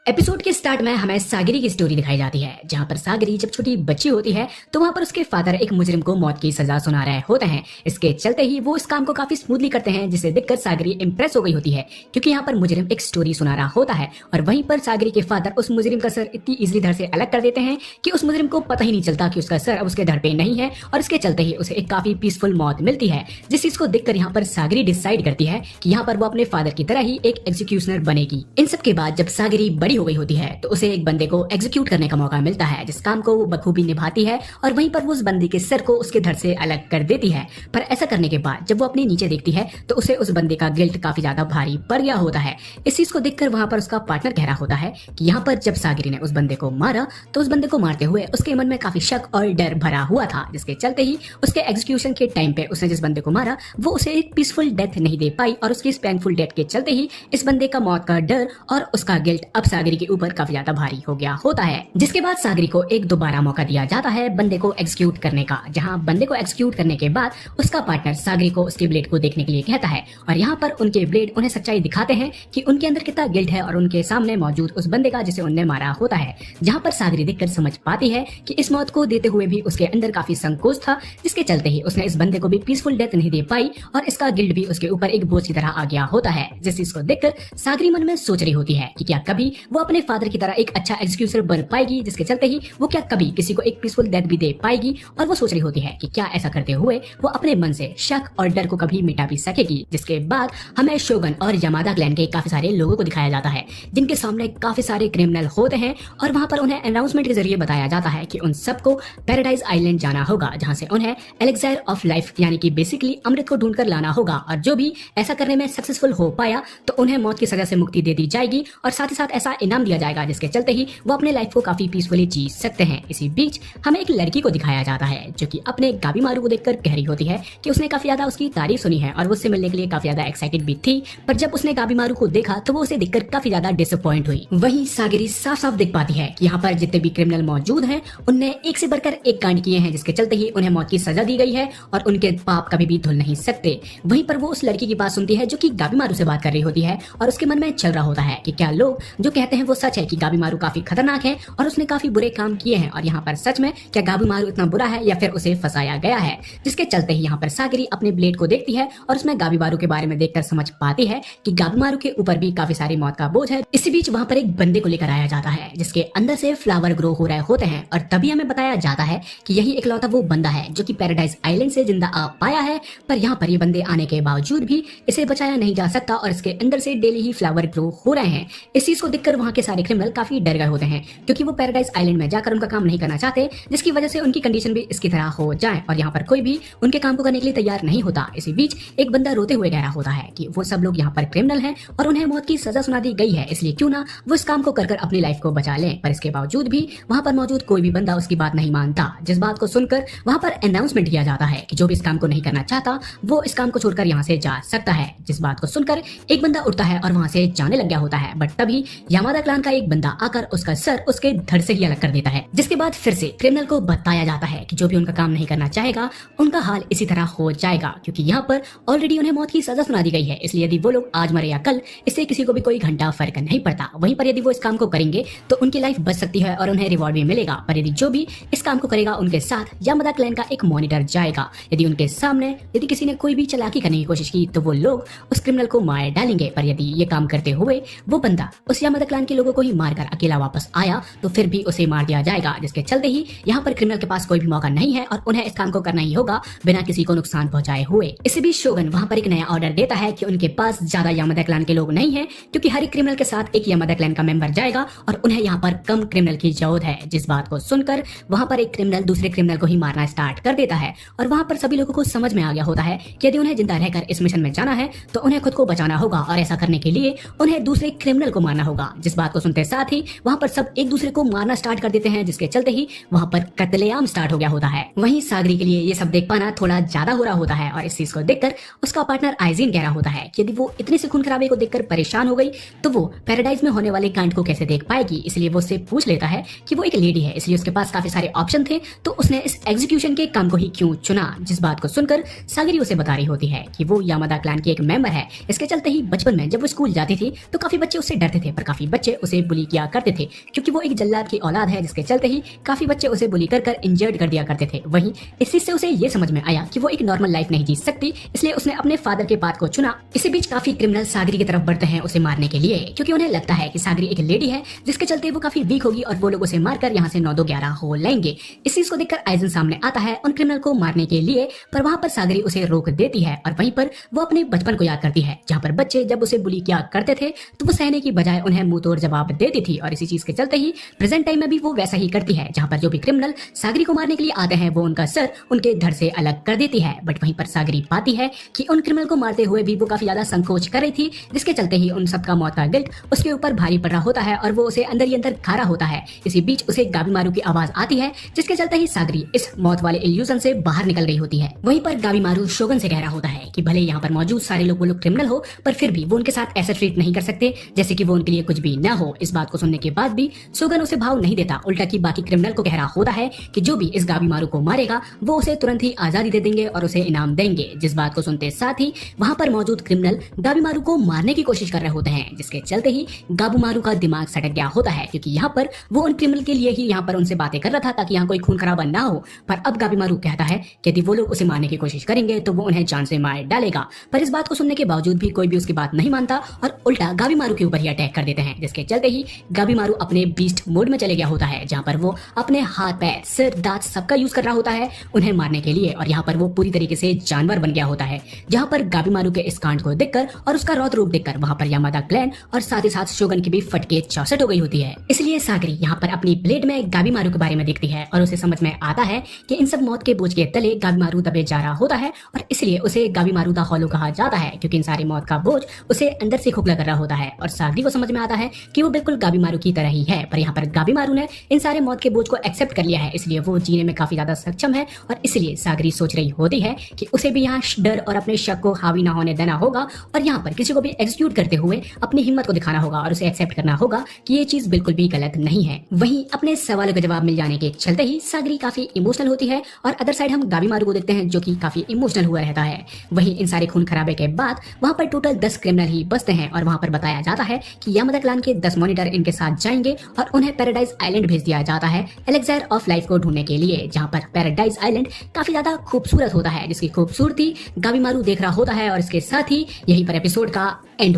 Episode के start में हमें सागरी की स्टोरी दिखाई जाती है, जहां पर सागरी जब छोटी बच्ची होती है तो वहां पर उसके फादर एक मुजरिम को मौत की सजा सुना रहे होते हैं। इसके चलते ही वो इस काम को काफी स्मूथली करते हैं, जिसे देखकर सागरी इंप्रेस हो गई होती है, क्योंकि यहाँ पर मुजरिम एक स्टोरी सुना रहा होता है और वहीं पर सागरी के फादर उस मुजरिम का सर इतनी इजिली धड़ से अलग कर देते हैं कि उस मुजरिम को पता ही नहीं चलता कि उसका सर अब उसके धड़ पे नहीं है, और इसके चलते ही उसे एक काफी पीसफुल मौत मिलती है। जिस चीज को देखकर यहाँ पर सागरी डिसाइड करती है कि यहाँ पर वो अपने फादर की तरह ही एक एग्जीक्यूशनर बनेगी। इन सब के बाद जब सागरी बड़ी हो गई होती है तो उसे एक बंदे को एग्जीक्यूट करने का मौका मिलता है, जिस काम को वो बखूबी निभाती है और वहीं पर वो उस बंदे के सर को उसके धड़ से अलग कर देती है। पर ऐसा करने के बाद जब वो अपने नीचे देखती है तो उसे उस बंदे का गिल्ट काफी ज्यादा भारी पड़ गया होता है। इस चीज को देखकर वहां पर उसका पार्टनर कह रहा होता है कि यहाँ पर जब सागरी ने उस बंदे को मारा तो उस बंदे को मारते हुए उसके मन में काफी शक और डर भरा हुआ था, जिसके चलते ही उसके एग्जीक्यूशन के टाइम पे उसने जिस बंदे को मारा वो उसे एक पीसफुल डेथ नहीं दे पाई, और उसकी इस पेनफुल डेथ के चलते ही इस बंदे का मौत का डर और उसका गिल्ट अब सागरी के ऊपर काफी ज्यादा भारी हो गया होता है। जिसके बाद सागरी को एक दोबारा मौका दिया जाता है बंदे को एग्जीक्यूट करने का, जहां बंदे को एग्जीक्यूट करने के बाद उसका पार्टनर सागरी को उसके ब्लेड को देखने के लिए कहता है, और यहाँ पर उनके ब्लेड उन्हें सच्चाई दिखाते हैं कि उनके अंदर कितना गिल्ट है और उनके सामने मौजूद उस बंदे का जिसे उनने मारा होता है। जहाँ पर सागरी देखकर समझ पाती है कि इस मौत को देते हुए भी उसके अंदर काफी संकोच था, जिसके चलते ही उसने इस बंदे को भी पीसफुल डेथ नहीं दे पाई और इसका गिल्ट भी उसके ऊपर एक बोझ की तरह आ गया होता है। जिस चीज को देखकर सागरी मन में सोच रही होती है कि क्या कभी वो अपने फादर की तरह एक अच्छा एग्जीक्यूटर बन पाएगी, जिसके चलते ही वो क्या कभी किसी को एक पीसफुल डेथ भी दे पाएगी। और वो सोच रही होती है कि क्या ऐसा करते हुए वो अपने मन से शक और डर को कभी मिटा भी सकेगी। जिसके बाद हमें शोगन और यमादा क्लैन के काफी सारे लोगों को दिखाया जाता है, जिनके सामने काफी सारे क्रिमिनल होते हैं, और वहां पर उन्हें अनाउंसमेंट के जरिए बताया जाता है कि उन सबको पैराडाइज आइलैंड जाना होगा, जहां से उन्हें एलेक्सायर ऑफ लाइफ यानी कि बेसिकली अमृत को ढूंढकर लाना होगा, और जो भी ऐसा करने में सक्सेसफुल हो पाया तो उन्हें मौत की सजा से मुक्ति दे दी जाएगी, और साथ ही साथ ऐसा इनाम दिया जाएगा जिसके चलते ही वो अपने लाइफ को काफी पीसफुली जी सकते हैं। इसी बीच हमें एक लड़की को दिखाया जाता है जो कि अपने गाबीमारू को देखकर कह रही होती है कि उसने काफी ज्यादा उसकी तारीफ सुनी है और वो उससे मिलने के लिए काफी ज्यादा एक्साइटेड भी थी, पर जब उसने गाबीमारू को देखा तो वो उसे देखकर काफी ज्यादा डिसअपॉइंट हुई। वहीं सागरी साफ साफ देख पाती है कि यहाँ पर जितने भी क्रिमिनल मौजूद हैं उनने एक से बढ़कर एक कांड किए हैं, जिसके चलते ही उन्हें मौत की सजा दी गई है और उनके पाप कभी भी धुल नहीं सकते। वहीं पर वो उस लड़की की बात सुनती है जो कि गाबीमारू से बात कर रही होती है, और उसके मन में चल रहा होता है कि क्या लोग जो कहते हैं वो सच है कि गाबीमारू काफी खतरनाक है और उसने काफी बुरे काम किए हैं, और यहाँ पर सच में क्या गाबीमारू इतना बुरा है या फिर उसे फंसाया गया है। जिसके चलते ही यहाँ पर सागरी अपने ब्लेड को देखती है और उसमें गाबीमारू के बारे में देखकर समझ पाती है कि गाबीमारू के ऊपर भी काफी सारी मौत का बोझ है। इसी बीच वहाँ पर एक बंदे को लेकर आया जाता है जिसके अंदर से फ्लावर ग्रो हो रहे होते हैं, और तभी हमें बताया जाता है कि यही इकलौता वो बंदा है जो कि पैराडाइज आइलैंड से जिंदा आ पाया है, पर यहाँ पर ये बंदे आने के बावजूद भी इसे बचाया नहीं जा सकता और इसके अंदर से डेली ही फ्लावर ग्रो हो रहे हैं। इस चीज को देखकर वहाँ के सारे क्रिमिनल काफी डर गए होते हैं, क्योंकि वो पैराडाइज आइलैंड में जाकर उनका काम नहीं करना चाहते, जिसकी वजह से उनकी कंडीशन भी इसकी तरह हो जाए, और यहाँ पर कोई भी उनके काम को करने के लिए तैयार नहीं होता। इसी बीच एक बंदा रोते हुए कह रहा होता है कि वो सब लोग यहाँ पर क्रिमिनल हैं और उन्हें मौत की सजा सुना दी गई है, इसलिए क्यों ना वो इस काम को कर अपनी लाइफ को बचा लें। पर इसके बावजूद भी वहाँ पर मौजूद कोई भी बंदा उसकी बात नहीं मानता, जिस बात को सुनकर वहाँ पर अनाउंसमेंट किया जाता है कि जो भी इस काम को नहीं करना चाहता वो इस काम को छोड़कर यहाँ से जा सकता है। जिस बात को सुनकर एक बंदा उठता है और वहाँ से जाने लग गया होता है, बट तभी यामादा क्लान का एक बंदा आकर उसका सर उसके धड़ से ही अलग कर देता है। जिसके बाद फिर से क्रिमिनल को बताया जाता है कि जो भी उनका काम नहीं करना चाहेगा उनका हाल इसी तरह हो जाएगा, क्योंकि यहाँ पर ऑलरेडी उन्हें मौत की सजा सुना दी गई है, इसलिए यदि वो लोग आज मरे या कल इससे किसी को भी कोई घंटा फर्क नहीं पड़ता। वहीं पर यदि वो इस काम को करेंगे तो उनकी लाइफ बच सकती है और उन्हें रिवॉर्ड भी मिलेगा, पर यदि जो भी इस काम को करेगा उनके साथ यामादा क्लैन का एक मॉनिटर जाएगा। यदि उनके सामने यदि किसी ने कोई भी चालाकी करने की कोशिश की तो वो लोग उस क्रिमिनल को मार डालेंगे, पर यदि ये काम करते हुए वो बंदा उस यामादा क्लैन के लोगों को ही मारकर अकेला वापस आया तो फिर भी उसे मार दिया जाएगा। जिसके चलते ही यहाँ पर क्रिमिनल के पास कोई भी मौका नहीं है और उन्हें इस काम को करना ही होगा बिना किसी को नुकसान पहुंचाए हुए। इसी बीच शोगन वहाँ पर एक नया ऑर्डर देता है कि उनके पास ज्यादा यामादा क्लैन के लोग नहीं है, क्योंकि हर एक क्रिमिनल के साथ एक यामादा क्लैन का मेंबर जाएगा और उन्हें यहाँ पर कम क्रिमिनल की जरूरत है। जिस बात को सुनकर वहाँ पर एक क्रिमिनल दूसरे क्रिमिनल को ही मारना स्टार्ट कर देता है, और वहाँ पर सभी लोगों को समझ में आ गया होता है कि यदि उन्हें जिंदा रहकर इस मिशन में जाना है तो उन्हें खुद को बचाना होगा, और ऐसा करने के लिए उन्हें दूसरे क्रिमिनल को मारना होगा। जिस बात को सुनते साथ ही वहाँ पर सब एक दूसरे को मारना स्टार्ट कर देते हैं, जिसके चलते ही वहाँ पर कत्लेआम स्टार्ट हो गया होता है। वहीं सागरी के लिए ये सब देख पाना थोड़ा ज्यादा हो रहा होता है, और इस चीज को देखकर उसका पार्टनर आइजीन कह रहा होता है कि यदि वो इतने से खून खराबे को देखकर परेशान हो गई तो वो पैराडाइज में होने वाले कांड को कैसे देख पाएगी। इसलिए वो उससे पूछ लेता है कि वो एक लेडी है, इसलिए उसके पास काफी सारे ऑप्शन थे, तो उसने इस एग्जीक्यूशन के काम को ही क्यों चुना। जिस बात को सुनकर सागरी उसे बता रही होती है कि वो यामादा क्लैन की एक मेंबर है। इसके चलते ही बचपन में जब वो स्कूल जाती थी तो काफी बच्चे उससे डरते थे, पर काफी बच्चे उसे बुली किया करते थे, क्योंकि वो एक जल्लाद की औलाद है, जिसके चलते ही काफी बच्चे उसे बुली कर इंजर्ड कर दिया करते थे। वहीं इस चीज से उसे ये समझ में आया कि वो एक नॉर्मल लाइफ नहीं जी सकती, इसलिए उसने अपने फादर के पाथ को चुना। इसी बीच काफी क्रिमिनल सागरी की तरफ बढ़ते हैं उसे मारने के लिए, क्योंकि उन्हें लगता है कि सागरी एक लेडी है, जिसके चलते वो काफी वीक होगी और वो लोग उसे मारकर यहाँ से 9-2-11 हो लेंगे। इस चीज को देखकर आइजन सामने आता है उन क्रिमिनल को मारने के लिए, पर वहाँ पर सागरी उसे रोक देती है और वहीं पर वो अपने बचपन को याद करती है, जहाँ पर बच्चे जब उसे बुली किया करते थे तो वो सहने की बजाय उन्हें मुंह तोड़ जवाब देती थी। और इसी चीज के चलते ही प्रेजेंट टाइम में भी वो वैसा ही करती है, जहाँ पर जो भी क्रिमिनल सागरी को मारने के लिए आते हैं वो उनका सर उनके धड़ से अलग कर देती है। बट वहीं पर सागरी पाती है कि उन क्रिमिनल को मारते हुए भी वो काफी ज्यादा संकोच कर रही थी, जिसके चलते ही उन सबका मौत का गिल्ट उसके ऊपर भारी पड़ रहा होता है और वो उसे अंदर ही अंदर खा रहा होता है। इसी बीच उसे गाबीमारू की आवाज आती है, जिसके चलते ही सागरी इस मौत वाले इल्यूजन से बाहर निकल रही होती है। वहीं पर गाबीमारू शोगन से कह रहा होता है कि भले यहाँ पर मौजूद सारे लोग वो लोग क्रिमिनल हो, पर फिर भी वो उनके साथ ऐसा ट्रीट नहीं कर सकते जैसे कि वो उनके लिए कुछ भी न हो। इस बात को सुनने के बाद भी शोगन उसे भाव नहीं देता, उल्टा की बाकी क्रिमिनल को कह रहा होता है कि जो भी इस गाबीमारू को मारेगा वो उसे तुरंत ही आजादी दे देंगे और उसे इनाम देंगे। जिस बात को सुनते साथ ही वहाँ पर मौजूद क्रिमिनल गाबीमारू को मारने की कोशिश कर रहे होते हैं, जिसके चलते ही गाबीमारू का दिमाग सटक गया होता है, क्योंकि यहाँ पर वो उन क्रिमिनल के लिए ही यहाँ पर उनसे बातें कर रहा था ताकि यहाँ कोई खून खराबा ना हो। पर अब गाबीमारू कहता है कि यदि वो लोग उसे मारने की कोशिश करेंगे तो वो उन्हें जान से मार डालेगा। पर इस बात को सुनने के बावजूद भी कोई भी उसकी बात नहीं मानता और उल्टा गाबीमारू के ऊपर ही अटैक कर देते हैं, जिसके चलते ही गाबीमारू अपने बीस्ट मोड में चले गया होता है, जहाँ पर वो अपने हाथ पैर सिर दांत सबका यूज कर रहा होता है उन्हें मारने के लिए। और यहाँ पर वो पूरी तरीके से जानवर बन गया होता है, जहाँ पर गाबीमारू के इस कांड को देखकर और उसका रौद्र रूप देखकर वहाँ पर यामादा क्लैन और साथ ही साथ शोगन की भी फटके चौसठ हो गई होती है। इसलिए सागरी यहाँ पर अपनी ब्लेड में गाबीमारू के बारे में देखती है और उसे समझ में आता है कि इन सब मौत के बोझ के तले गाबीमारू दबे जा रहा होता है और इसलिए उसे गाबीमारू दा हॉलो कहा जाता है, क्योंकि इन सारी मौत का बोझ उसे अंदर से खोखला कर रहा होता है। और सागरी को समझ में आता है कि वो बिल्कुल गाबीमारू की तरह ही है, पर यहाँ पर गाबीमारू ने इन सारे मौत के बोझ को एक्सेप्ट कर लिया है, इसलिए वो जीने में काफी ज्यादा सक्षम है। और इसलिए सागरी सोच रही होती है कि उसे भी यहाँ डर और अपने शक को हावी ना होने देना होगा और यहाँ पर किसी को भी एग्जीक्यूट करते हुए अपनी हिम्मत को दिखाना होगा और उसे एक्सेप्ट करना होगा कि ये चीज बिल्कुल भी गलत नहीं है। वहीं अपने सवालों का जवाब मिल जाने के चलते ही सागरी काफी इमोशनल होती है और अदर साइड हम गाबीमारू को देखते हैं जो कि काफी इमोशनल हुआ रहता है। वहीं इन सारे खून खराबे के बाद वहाँ पर टोटल 10 क्रिमिनल ही बचते हैं और वहाँ पर बताया जाता है कि यामादा क्लान के 10 मॉनिटर इनके साथ जाएंगे और उन्हें पैराडाइज आइलैंड भेज दिया जाता है एलेक्सायर ऑफ लाइफ को ढूंढने के लिए, जहाँ पर पैराडाइज आइलैंड काफी ज्यादा खूबसूरत होता है, जिसकी खूबसूरती गाबीमारू देख रहा होता है। और इसके साथ ही यहीं पर एपिसोड का एंड